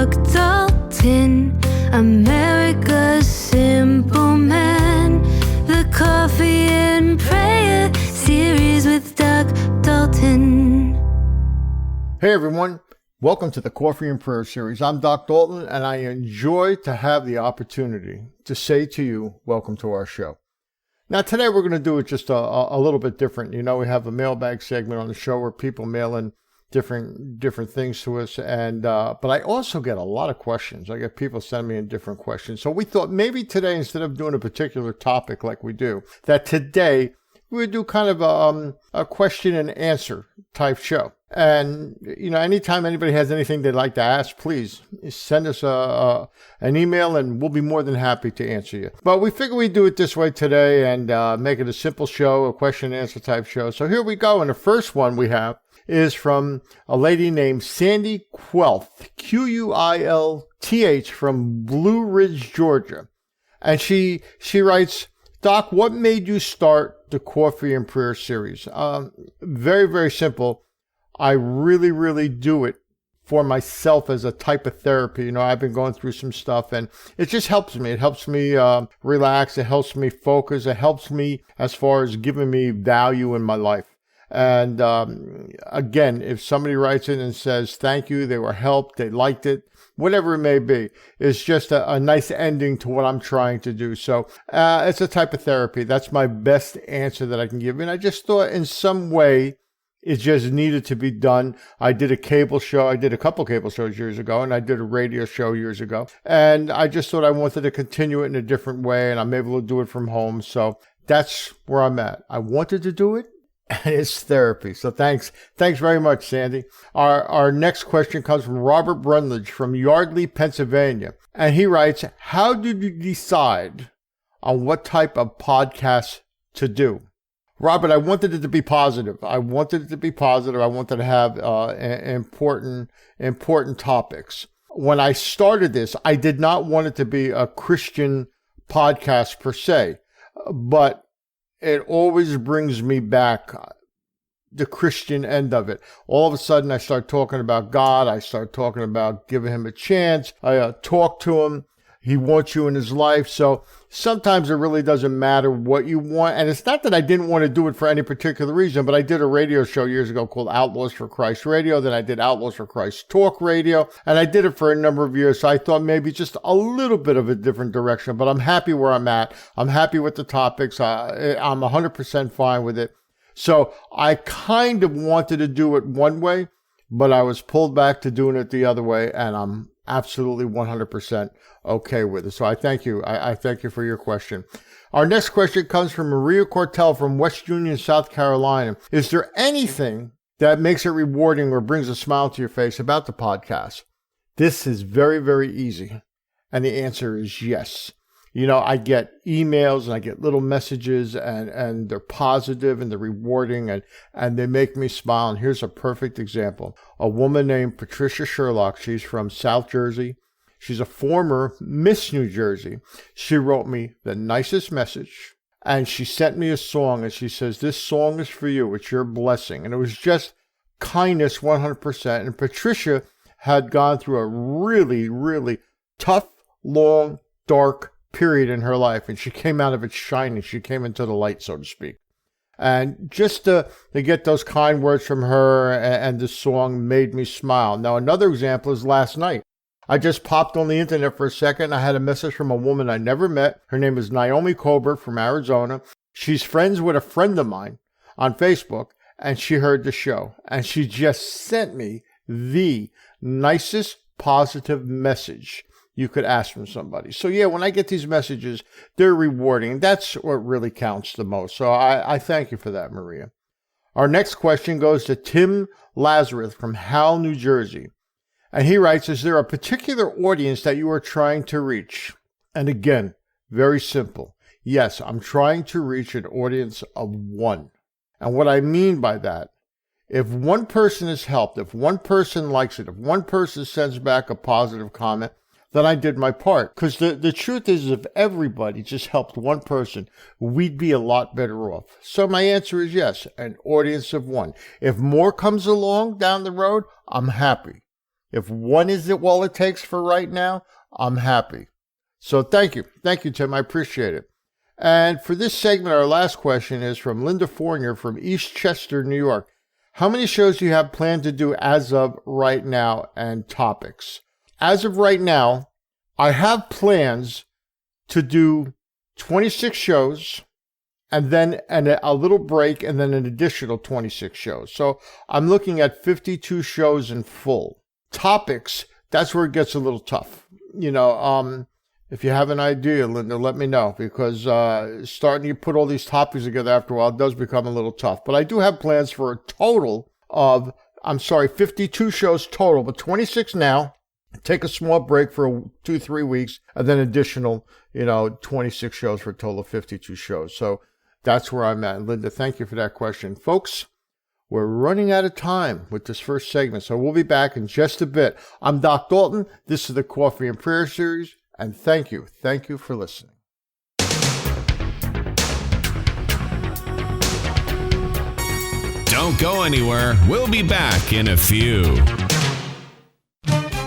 Doc Dalton, America's simple man. The Coffee and Prayer series with Doc Dalton. Hey everyone, welcome to the Coffee and Prayer series. I'm Doc Dalton, and I enjoy to have the opportunity to say to you, welcome to our show. Now today we're going to do it just a little bit different. You know, we have a mailbag segment on the show where people mail in different things to us, and but I also get a lot of questions. I get people sending me in different questions. So we thought maybe today, instead of doing a particular topic like we do, that today we would do kind of a question and answer type show. And, you know, anytime anybody has anything they'd like to ask, please send us an email and we'll be more than happy to answer you. But we figured we'd do it this way today and make it a simple show, a question and answer type show. So here we go. And the first one we have is from a lady named Sandy Quelth, Quilth, from Blue Ridge, Georgia. And she writes, Doc, what made you start the Coffee and Prayer series? Very, very simple. I really do it for myself as a type of therapy. You know, I've been going through some stuff and it just helps me. It helps me relax. It helps me focus. It helps me as far as giving me value in my life. And again, if somebody writes in and says, thank you, they were helped, they liked it, whatever it may be, it's just a nice ending to what I'm trying to do. So it's a type of therapy. That's my best answer that I can give. And I just thought in some way, it just needed to be done. I did a cable show. I did a couple cable shows years ago, and I did a radio show years ago. And I just thought I wanted to continue it in a different way, and I'm able to do it from home. So that's where I'm at. I wanted to do it, and it's therapy. So thanks very much, Sandy. Our next question comes from Robert Brundage from Yardley, Pennsylvania. And he writes, how did you decide on what type of podcast to do? Robert, I wanted it to be positive. I wanted to have important topics. When I started this, I did not want it to be a Christian podcast per se, but it always brings me back the Christian end of it. All of a sudden, I start talking about God. I start talking about giving him a chance. I talk to him. He wants you in his life. So sometimes it really doesn't matter what you want. And it's not that I didn't want to do it for any particular reason, but I did a radio show years ago called Outlaws for Christ Radio. Then I did Outlaws for Christ Talk Radio. And I did it for a number of years. So I thought maybe just a little bit of a different direction. But I'm happy where I'm at. I'm happy with the topics. I'm 100% fine with it. So I kind of wanted to do it one way, but I was pulled back to doing it the other way. And I'm absolutely 100% okay with it. So I thank you. I thank you for your question. Our next question comes from Maria Cortell from West Union, South Carolina. Is there anything that makes it rewarding or brings a smile to your face about the podcast? This is very easy. And the answer is yes. You know, I get emails and I get little messages and they're positive and they're rewarding and they make me smile. And here's a perfect example. A woman named Patricia Sherlock. She's from South Jersey. She's a former Miss New Jersey. She wrote me the nicest message and she sent me a song and she says, this song is for you. It's your blessing. And it was just kindness 100%. And Patricia had gone through a really tough, long, dark period in her life, and she came out of it shining. She came into the light, so to speak. And just to get those kind words from her and the song made me smile. Now, another example is last night. I just popped on the internet for a second. I had a message from a woman I never met. Her name is Naomi Colbert from Arizona. She's friends with a friend of mine on Facebook, and she heard the show. And she just sent me the nicest positive message you could ask from somebody. So yeah, when I get these messages, they're rewarding. That's what really counts the most. So I thank you for that, Maria. Our next question goes to Tim Lazarus from Howell, New Jersey. And he writes, is there a particular audience that you are trying to reach? And again, very simple. Yes, I'm trying to reach an audience of one. And what I mean by that, if one person is helped, if one person likes it, if one person sends back a positive comment, then I did my part. Because the truth is, if everybody just helped one person, we'd be a lot better off. So my answer is yes, an audience of one. If more comes along down the road, I'm happy. If one is all it takes for right now, I'm happy. So thank you. Thank you, Tim. I appreciate it. And for this segment, our last question is from Linda Fournier from East Chester, New York. How many shows do you have planned to do as of right now, and topics? As of right now, I have plans to do 26 shows and then a little break and then an additional 26 shows. So I'm looking at 52 shows in full. Topics, that's where it gets a little tough. If you have an idea, Linda, let me know, because starting to put all these topics together after a while does become a little tough. But I do have plans for a total of, 52 shows total, but 26 now. Take a small break for 2-3 weeks, and then additional, 26 shows for a total of 52 shows. So that's where I'm at. Linda, thank you for that question. Folks, we're running out of time with this first segment, so we'll be back in just a bit. I'm Doc Dalton. This is the Coffee and Prayer Series. And thank you for listening. Don't go anywhere. We'll be back in a few.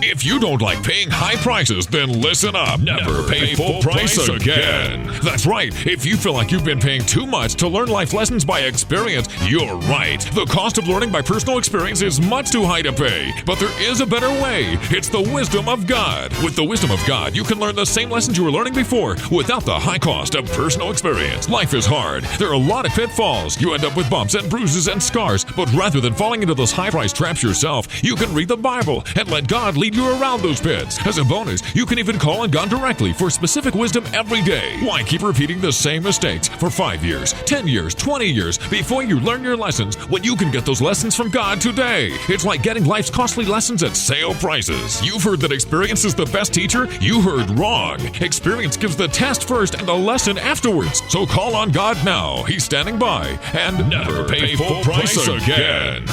If you don't like paying high prices, then listen up. Never pay full price again. That's right. If you feel like you've been paying too much to learn life lessons by experience, you're right. The cost of learning by personal experience is much too high to pay. But there is a better way. It's the wisdom of God. With the wisdom of God, you can learn the same lessons you were learning before without the high cost of personal experience. Life is hard. There are a lot of pitfalls. You end up with bumps and bruises and scars. But rather than falling into those high price traps yourself, you can read the Bible and let God lead you around those pits. As a bonus, you can even call on God directly for specific wisdom every day. Why keep repeating the same mistakes for 5 years, 10 years, 20 years before you learn your lessons when you can get those lessons from God today? It's like getting life's costly lessons at sale prices. You've heard that experience is the best teacher? You heard wrong. Experience gives the test first and the lesson afterwards. So call on God now. He's standing by. And never pay full price again.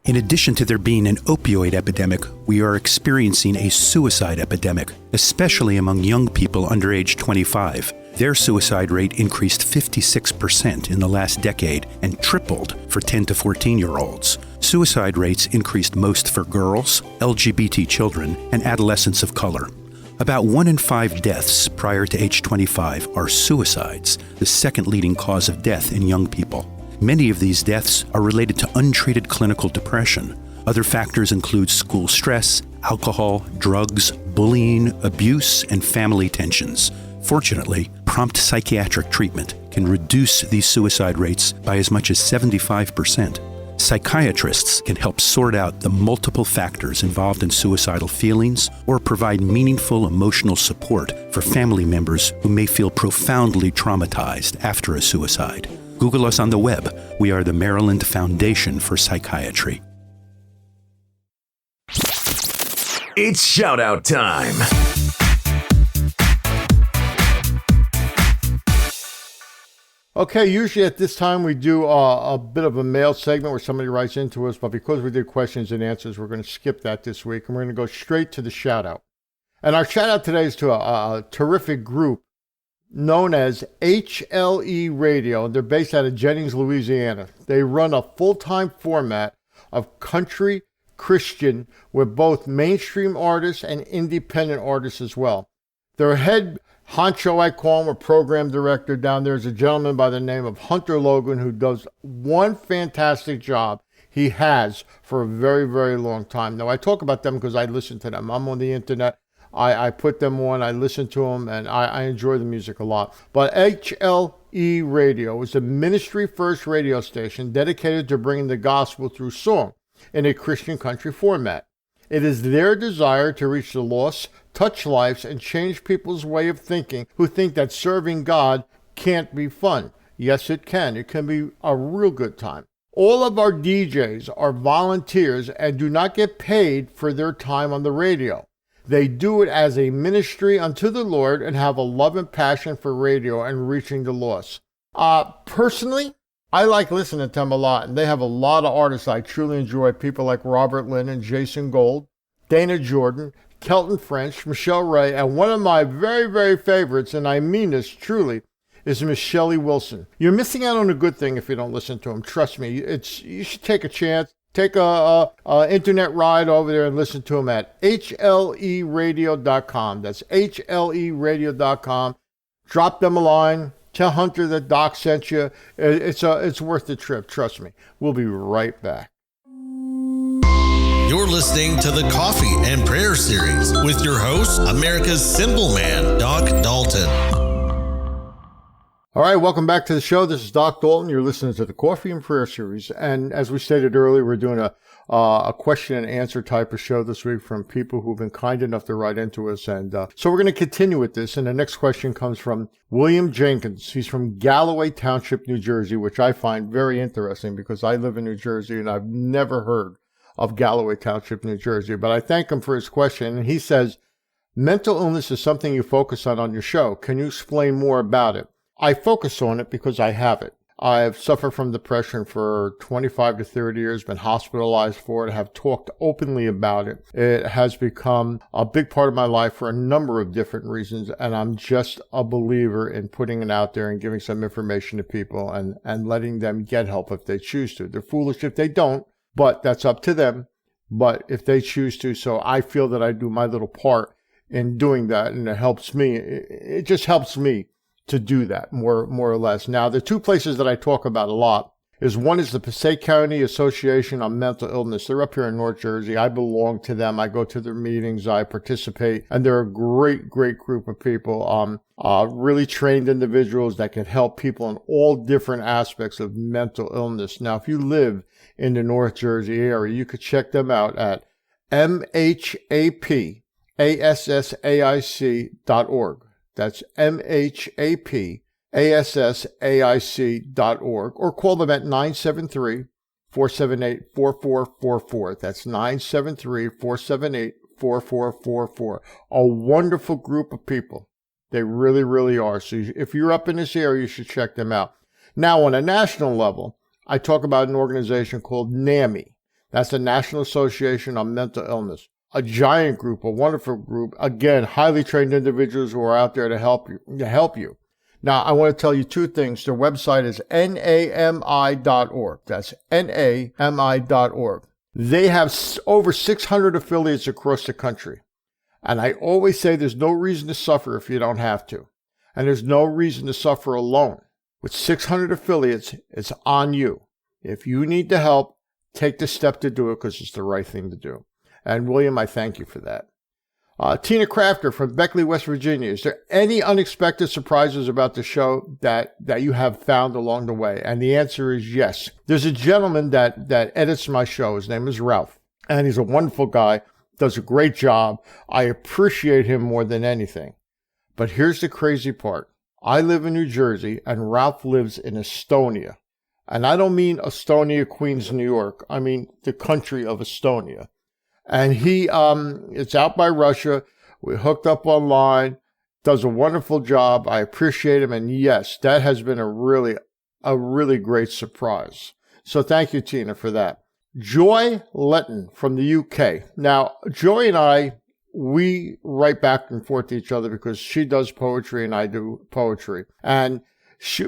In addition to there being an opioid epidemic, we are experiencing a suicide epidemic, especially among young people under age 25. Their suicide rate increased 56% in the last decade and tripled for 10 to 14-year-olds. Suicide rates increased most for girls, LGBT children, and adolescents of color. About 1 in 5 deaths prior to age 25 are suicides, the second leading cause of death in young people. Many of these deaths are related to untreated clinical depression. Other factors include school stress, alcohol, drugs, bullying, abuse, and family tensions. Fortunately, prompt psychiatric treatment can reduce these suicide rates by as much as 75%. Psychiatrists can help sort out the multiple factors involved in suicidal feelings or provide meaningful emotional support for family members who may feel profoundly traumatized after a suicide. Google us on the web. We are the Maryland Foundation for Psychiatry. It's shout-out time. Okay, usually at this time we do a bit of a mail segment where somebody writes into us, but because we did questions and answers, we're going to skip that this week, and we're going to go straight to the shout-out. And our shout-out today is to a terrific group known as HLE Radio. They're based out of Jennings, Louisiana. They run a full-time format of country Christian with both mainstream artists and independent artists as well. Their head honcho, I call him, a program director down there, is a gentleman by the name of Hunter Logan, who does one fantastic job. He has for a very, very long time. Now, I talk about them because I listen to them. I'm on the internet. I put them on, I listen to them, and I enjoy the music a lot. But HLE Radio is a ministry-first radio station dedicated to bringing the gospel through song in a Christian country format. It is their desire to reach the lost, touch lives, and change people's way of thinking who think that serving God can't be fun. Yes, it can. It can be a real good time. All of our DJs are volunteers and do not get paid for their time on the radio. They do it as a ministry unto the Lord and have a love and passion for radio and reaching the lost. Personally, I like listening to them a lot, and they have a lot of artists I truly enjoy. People like Robert Lynn and Jason Gold, Dana Jordan, Kelton French, Michelle Ray, and one of my very, very favorites, and I mean this truly, is Miss Shelley Wilson. You're missing out on a good thing if you don't listen to him. Trust me. You should take a chance. Take a internet ride over there and listen to him at hleradio.com. That's hleradio.com. Drop them a line. Tell Hunter that Doc sent you. It's worth the trip. Trust me. We'll be right back. You're listening to the Coffee and Prayer Series with your host, America's Simple Man, Doc Dalton. All right, welcome back to the show. This is Doc Dalton. You're listening to the Coffee and Prayer Series. And as we stated earlier, we're doing a question and answer type of show this week from people who've been kind enough to write into us. And so we're going to continue with this. And the next question comes from William Jenkins. He's from Galloway Township, New Jersey, which I find very interesting because I live in New Jersey and I've never heard of Galloway Township, New Jersey. But I thank him for his question. And he says, mental illness is something you focus on your show. Can you explain more about it? I focus on it because I have it. I've suffered from depression for 25 to 30 years, been hospitalized for it, have talked openly about it. It has become a big part of my life for a number of different reasons, and I'm just a believer in putting it out there and giving some information to people and letting them get help if they choose to. They're foolish if they don't, but that's up to them. But if they choose to, so I feel that I do my little part in doing that, and it helps me. It just helps me to do that more or less. Now, the two places that I talk about a lot is one is the Passaic County Association on Mental Illness. They're up here in North Jersey. I belong to them. I go to their meetings. I participate, and they're a great group of people. Really trained individuals that can help people in all different aspects of mental illness. Now, if you live in the North Jersey area, you could check them out at mhapassaic.org. That's mhapassaic.org, or call them at 973-478-4444. That's 973-478-4444. A wonderful group of people. They really are. So if you're up in this area, you should check them out. Now, on a national level, I talk about an organization called NAMI. That's the National Association on Mental Illness. A giant group, a wonderful group. Again, highly trained individuals who are out there to help you. Now, I want to tell you two things. Their website is nami.org. That's nami.org. They have over 600 affiliates across the country. And I always say there's no reason to suffer if you don't have to. And there's no reason to suffer alone. With 600 affiliates, it's on you. If you need the help, take the step to do it because it's the right thing to do. And William, I thank you for that. Tina Crafter from Beckley, West Virginia. Is there any unexpected surprises about the show that you have found along the way? And the answer is yes. There's a gentleman that edits my show. His name is Ralph. And he's a wonderful guy, does a great job. I appreciate him more than anything. But here's the crazy part. I live in New Jersey and Ralph lives in Estonia. And I don't mean Estonia, Queens, New York. I mean the country of Estonia. And he, it's out by Russia. We hooked up online, does a wonderful job. I appreciate him. And yes, that has been a really great surprise. So thank you, Tina, for that. Joy Letton from the UK. Now, Joy and I, we write back and forth to each other because she does poetry and I do poetry. And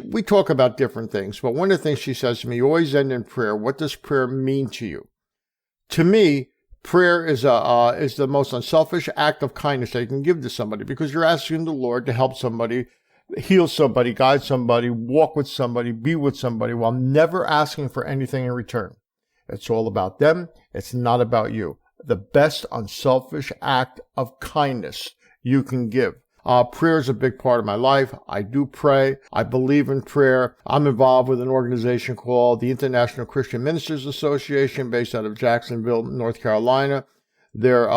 we talk about different things. But one of the things she says to me, you always end in prayer. What does prayer mean to you? To me, prayer is the most unselfish act of kindness that you can give to somebody because you're asking the Lord to help somebody, heal somebody, guide somebody, walk with somebody, be with somebody while never asking for anything in return. It's all about them. It's not about you. The best unselfish act of kindness you can give. Prayer is a big part of my life. I do pray. I believe in prayer. I'm involved with an organization called the International Christian Ministers Association based out of Jacksonville, North Carolina. Their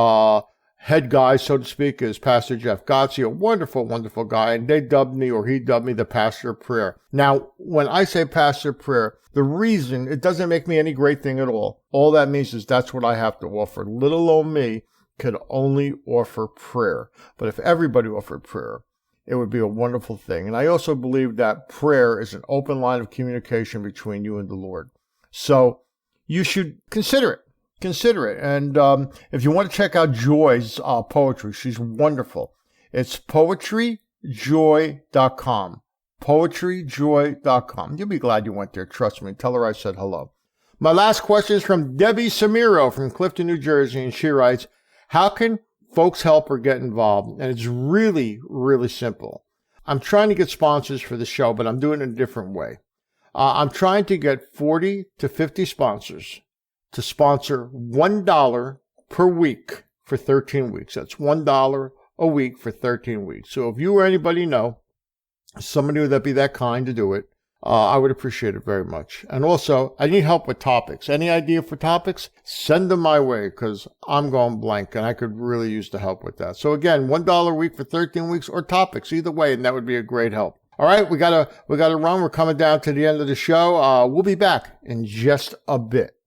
head guy, so to speak, is Pastor Jeff Gotzi, a wonderful guy. And he dubbed me the pastor of prayer. Now, when I say pastor of prayer, the reason, it doesn't make me any great thing at all. All that means is that's what I have to offer. Little old me could only offer prayer. But if everybody offered prayer, it would be a wonderful thing. And I also believe that prayer is an open line of communication between you and the Lord. So you should consider it. And if you want to check out Joy's poetry, she's wonderful. It's poetryjoy.com. poetryjoy.com. You'll be glad you went there. Trust me. Tell her I said hello. My last question is from Debbie Samiro from Clifton, New Jersey, and she writes, how can folks help or get involved? And it's really, really simple. I'm trying to get sponsors for the show, but I'm doing it a different way. I'm trying to get 40 to 50 sponsors to sponsor $1 per week for 13 weeks. That's $1 a week for 13 weeks. So if you or anybody know somebody that'd be that kind to do it, I would appreciate it very much. And also, I need help with topics. Any idea for topics? Send them my way because I'm going blank and I could really use the help with that. So again, $1 a week for 13 weeks or topics, either way, and that would be a great help. All right, we gotta run. We're coming down to the end of the show. We'll be back in just a bit.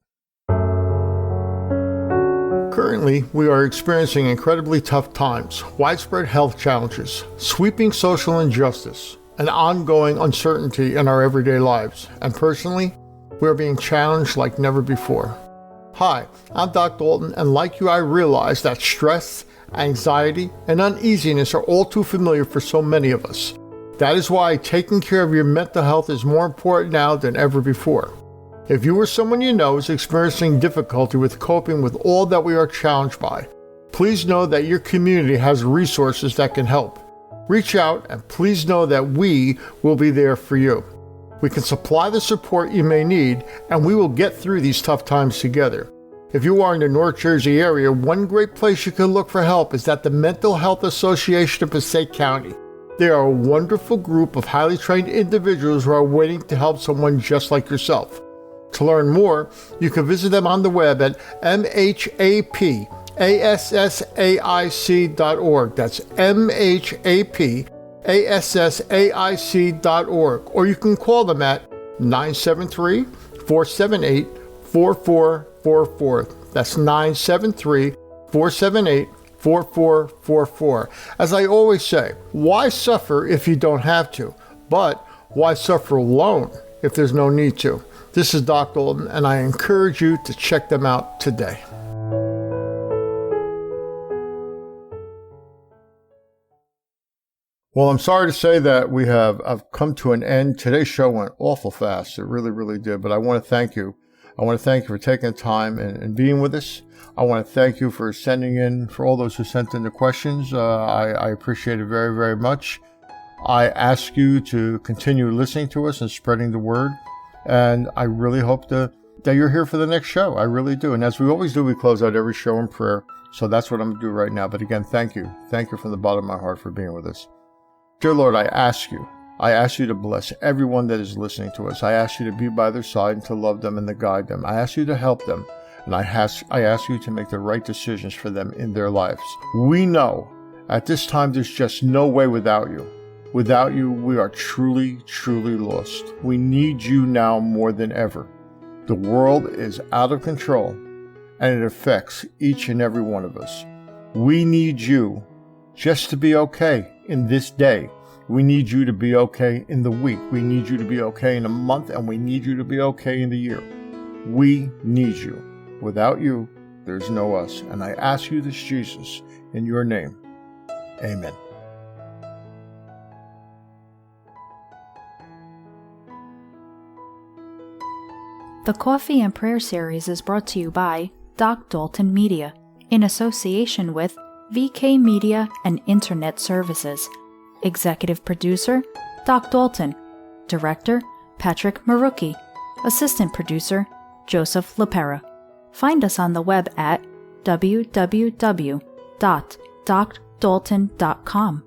Currently, we are experiencing incredibly tough times, widespread health challenges, sweeping social injustice, and ongoing uncertainty in our everyday lives. And personally, we are being challenged like never before. Hi, I'm Doc Dalton, and like you, I realize that stress, anxiety, and uneasiness are all too familiar for so many of us. That is why taking care of your mental health is more important now than ever before. If you or someone you know is experiencing difficulty with coping with all that we are challenged by, please know that your community has resources that can help. Reach out and please know that we will be there for you. We can supply the support you may need and we will get through these tough times together. If you are in the North Jersey area, one great place you can look for help is at the Mental Health Association of Passaic County. They are a wonderful group of highly trained individuals who are waiting to help someone just like yourself. To learn more, you can visit them on the web at mhapassaic.org. That's mhapassaic.org. Or you can call them at 973-478-4444. That's 973-478-4444. As I always say, why suffer if you don't have to? But why suffer alone if there's no need to? This is Doc Dalton, and I encourage you to check them out today. Well, I'm sorry to say that I've come to an end. Today's show went awful fast. It really, really did. But I want to thank you. I want to thank you for taking the time and being with us. I want to thank you for for all those who sent in the questions. I appreciate it very, very much. I ask you to continue listening to us and spreading the word. And I really hope that you're here for the next show. I really do. And as we always do, we close out every show in prayer. So that's what I'm going to do right now. But again, thank you. Thank you from the bottom of my heart for being with us. Dear Lord, I ask you to bless everyone that is listening to us. I ask you to be by their side and to love them and to guide them. I ask you to help them. And I ask you to make the right decisions for them in their lives. We know at this time there's just no way without you. Without you, we are truly, truly lost. We need you now more than ever. The world is out of control, and it affects each and every one of us. We need you just to be okay in this day. We need you to be okay in the week. We need you to be okay in a month, and we need you to be okay in the year. We need you. Without you, there's no us. And I ask you this, Jesus, in your name. Amen. The Coffee and Prayer Series is brought to you by Doc Dalton Media, in association with VK Media and Internet Services. Executive Producer, Doc Dalton. Director, Patrick Marucki. Assistant Producer, Joseph LaPera. Find us on the web at www.docdalton.com.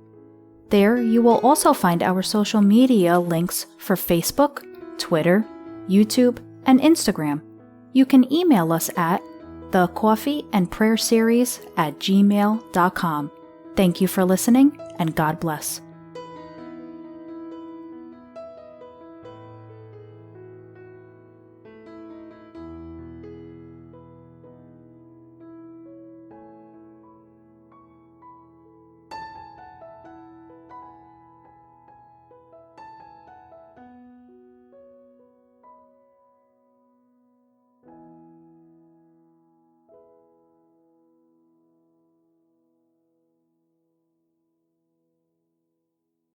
There you will also find our social media links for Facebook, Twitter, YouTube, and Instagram. You can email us at thecoffeeandprayerseries@gmail.com. Thank you for listening, and God bless.